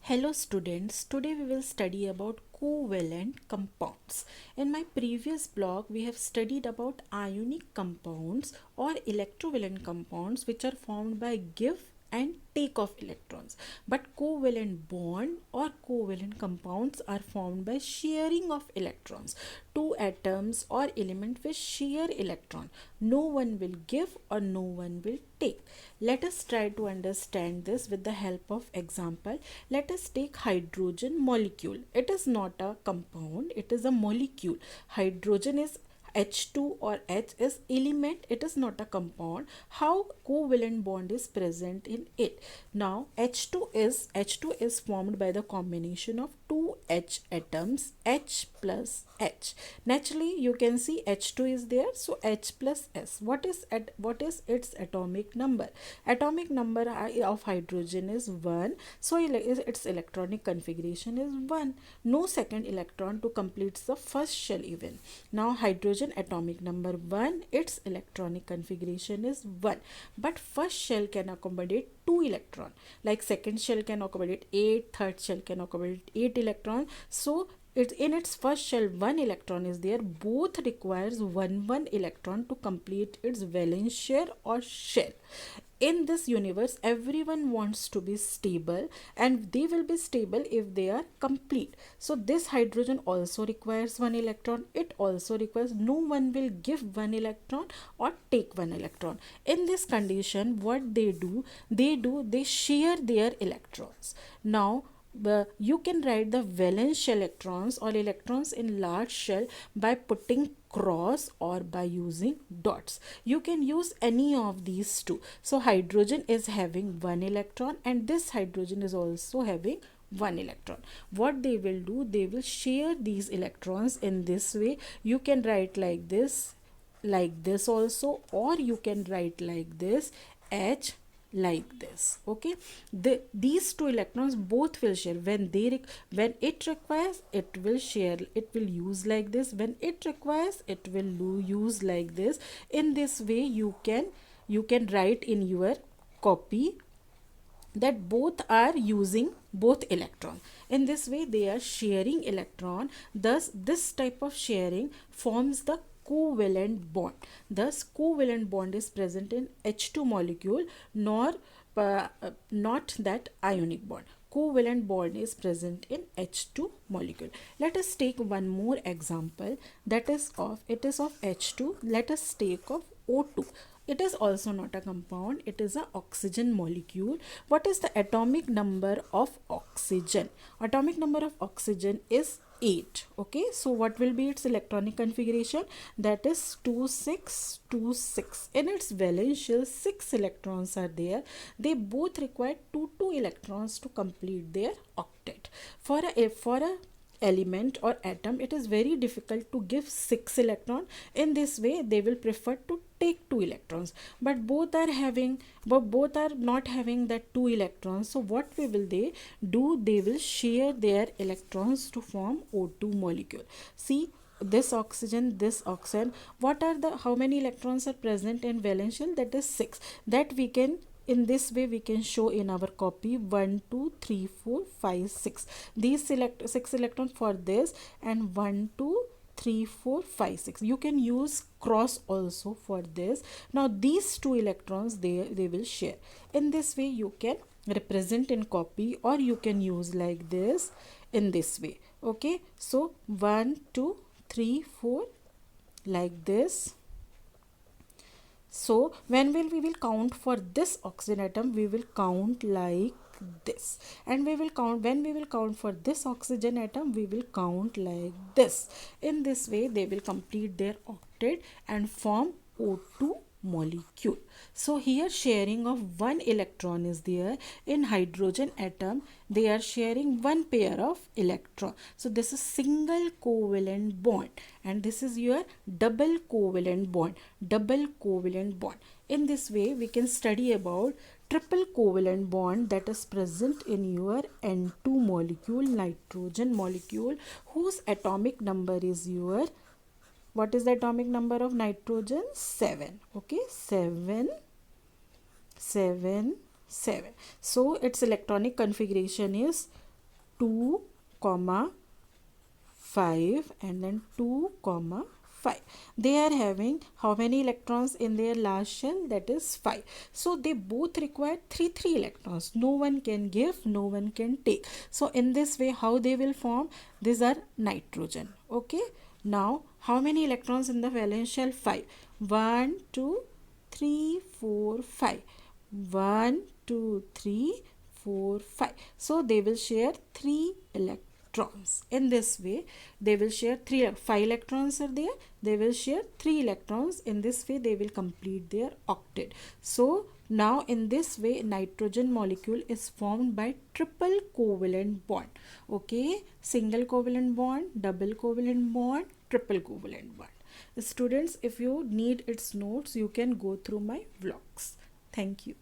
Hello students, today we will study about covalent compounds. In my previous blog, we have studied about ionic compounds or electrovalent compounds which are formed by give and take of electrons. But covalent bond or covalent compounds are formed by sharing of electrons. Two atoms or element will share electron. No one will give or no one will take. Let us try to understand this with the help of example. Let us take hydrogen molecule. It is not a compound, it is a molecule. Hydrogen is H2 or H is element, it is not a compound. How covalent bond is present in it? Now H2 is formed by the combination of two H atoms, H plus H. Naturally you can see H2 is there, so H plus S. What is its atomic number? Atomic number of hydrogen is 1, so its electronic configuration is 1. No second electron to complete the first shell even. Now hydrogen atomic number 1, its electronic configuration is 1, but first shell can accommodate 2 electron, like second shell can accommodate 8, third shell can accommodate 8 electron. So in its first shell 1 electron is there, both requires 1 electron to complete its valence share or shell. In this universe everyone wants to be stable, and they will be stable if they are complete. So this hydrogen also requires 1 electron, it also requires, no one will give 1 electron or take 1 electron. In this condition what they share their electrons. Now you can write the valence electrons or electrons in large shell by putting cross or by using dots. You can use any of these two. So hydrogen is having 1 electron and this hydrogen is also having 1 electron. What they will do, they will share these electrons in this way. You can write like this also, or you can write like this, H like this. Okay, these two electrons both will share. When it requires, it will share, it will use like this. When it requires, it will use like this. In this way you can write in your copy that both are using both electron. In this way they are sharing electron. Thus this type of sharing forms the covalent bond. Thus covalent bond is present in H2 molecule, not that ionic bond. Covalent bond is present in H2 molecule. Let us take one more example, that is of H2. Let us take of O2. It is also not a compound, it is a oxygen molecule. What is the atomic number of oxygen? Atomic number of oxygen is 8. Okay, so what will be its electronic configuration? That is 2626. In its valence shell 6 electrons are there. They both require 2 electrons to complete their octet. For a element or atom, it is very difficult to give 6 electron. In this way they will prefer to take 2 electrons, but both are not having that 2 electrons. So what will they do? They will share their electrons to form O2 molecule. See, this oxygen, this oxygen, how many electrons are present in valence shell? That is 6. That we can, in this way we can show in our copy 1 2 3 4 5 6. These 6 electrons for this, and 1 2 3 4 5 6. You can use cross also for this. Now these 2 electrons they will share. In this way you can represent in copy, or you can use like this, in this way. Okay, so 1 2 3 4 like this. So when we will count for this oxygen atom, we will count like this, and when we will count for this oxygen atom, we will count like this. In this way they will complete their octet and form O2 molecule. So here sharing of 1 electron is there. In hydrogen atom they are sharing 1 pair of electron. So this is single covalent bond, and this is your double covalent bond. In this way we can study about triple covalent bond that is present in your N2 molecule, nitrogen molecule, whose atomic number is your, what is the atomic number of nitrogen? 7. Okay, 7 7 7. So its electronic configuration is 2 comma 5 and then 2 comma 5. They are having how many electrons in their last shell? That is 5. So they both require 3 electrons. No one can give, no one can take. So in this way, how they will form? These are nitrogen. Okay. Now how many electrons in the valence shell? 5. 1 2 3 4 5. 1 2 3 4 5. So they will share 3 electrons. In this way they will share 5 electrons are there, they will share 3 electrons. In this way they will complete their octet. So now in this way nitrogen molecule is formed by triple covalent bond. Okay, single covalent bond, double covalent bond, triple covalent bond. Students, if you need its notes, you can go through my vlogs. Thank you.